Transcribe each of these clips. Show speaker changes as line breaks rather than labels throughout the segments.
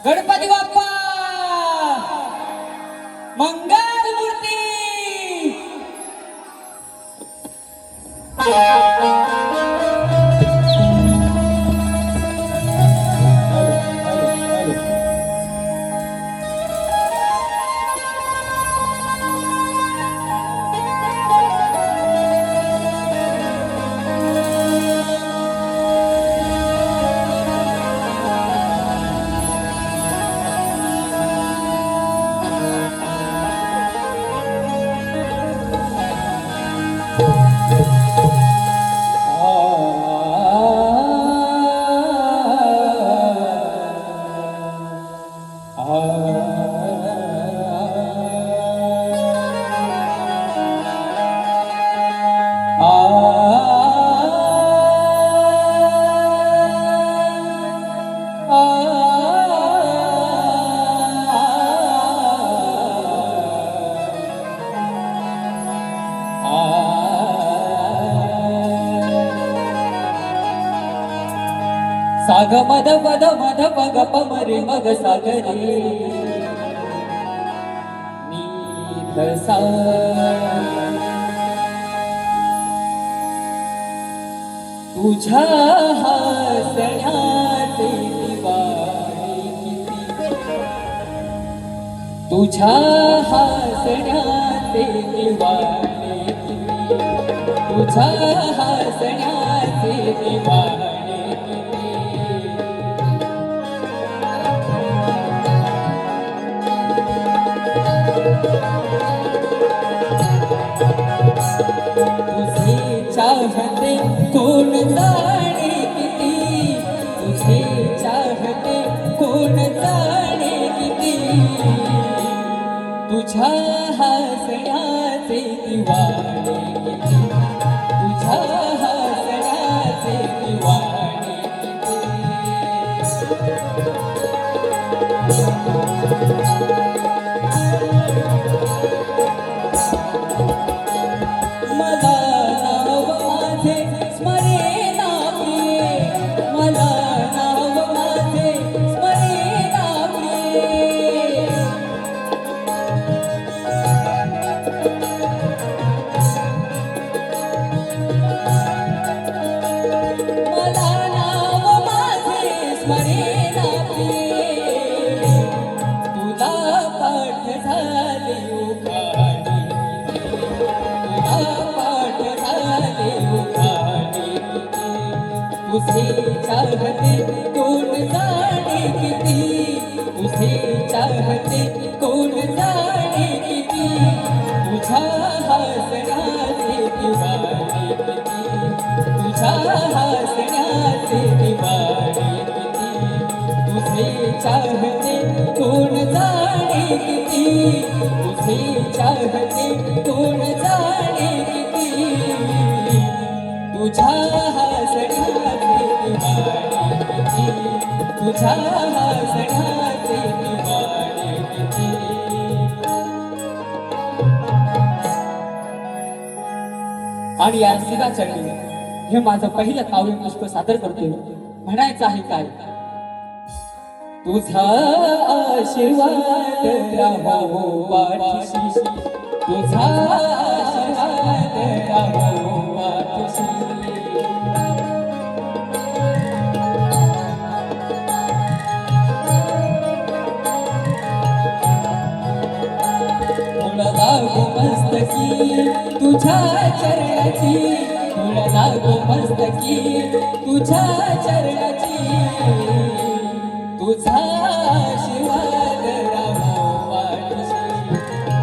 गणपती बाप्पा मंगल मूर्ती. साग मद पद मद पग पमरे मग सागरे नीध सा. तुझ्या हसण्याचे दिवाळे किती, तुझ्या हसण्याचे दिवाळे किती, तुझ्या हसण्याचे दिवाळे. तुझे चाहते कोण जाणे किती, तुझे चाहते कोण जाणे किती, तुझ्या हसण्याचे दिवाळे किती, तुझ्या हसण्याचे दिवाळे किती. मला नाव माझे स्मरेना प्रिये, मला नाव माझे स्मरेना प्रिये. मला नाव माझे स्मरेना प्रिये, तुला पाठ झाले उखाणे, पाठ झाले उखाणे. तुझे चाहते कोण जाणे किती, तुझे चाहते कोण जाणे किती, तुझ्या हसण्याचे दिवाळे किती, तुझ्या हसण्याचे दिवाळे किती. तुझे चाहते कोण जाणे किती, तुझे चाहते कोण जाणे किती, तुझ्या हसण्याचे दिवाळे किती, तुझ्या हसण्याचे दिवाळे किती. आणि या सिगा चढली हे माझं पहिलं काव्य पुष्प सादर करतोय. म्हणायचं आहे काय, तुझा आशीर्वाद राहो पाठीशी, तुझा आशीर्वाद राहो पाठीशी. तुला लागो मस्तकी तुझ्या चरणाची, तुला लागो मस्तकी तुझ्या चरणाची, तुझा आशीर्वाद राहो पाठीशी,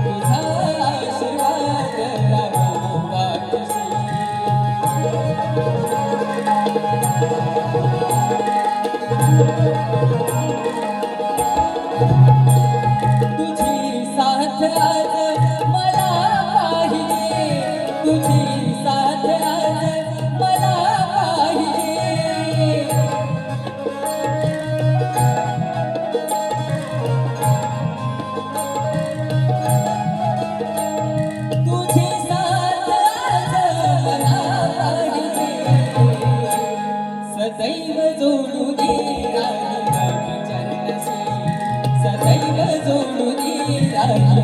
तुझा आशीर्वाद राहो पाठीशी. तुझी साथ आज मला पाहिजे, तुझी साथ आज मला पाहिजे. दैव जोडुनी राहिलो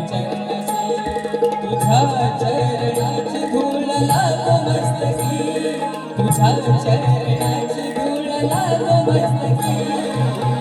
चरणाशी तुझ्या चरणाची धूळ लागो मस्तकी तुझ्या चरणाची धूळ लागो मस्तकी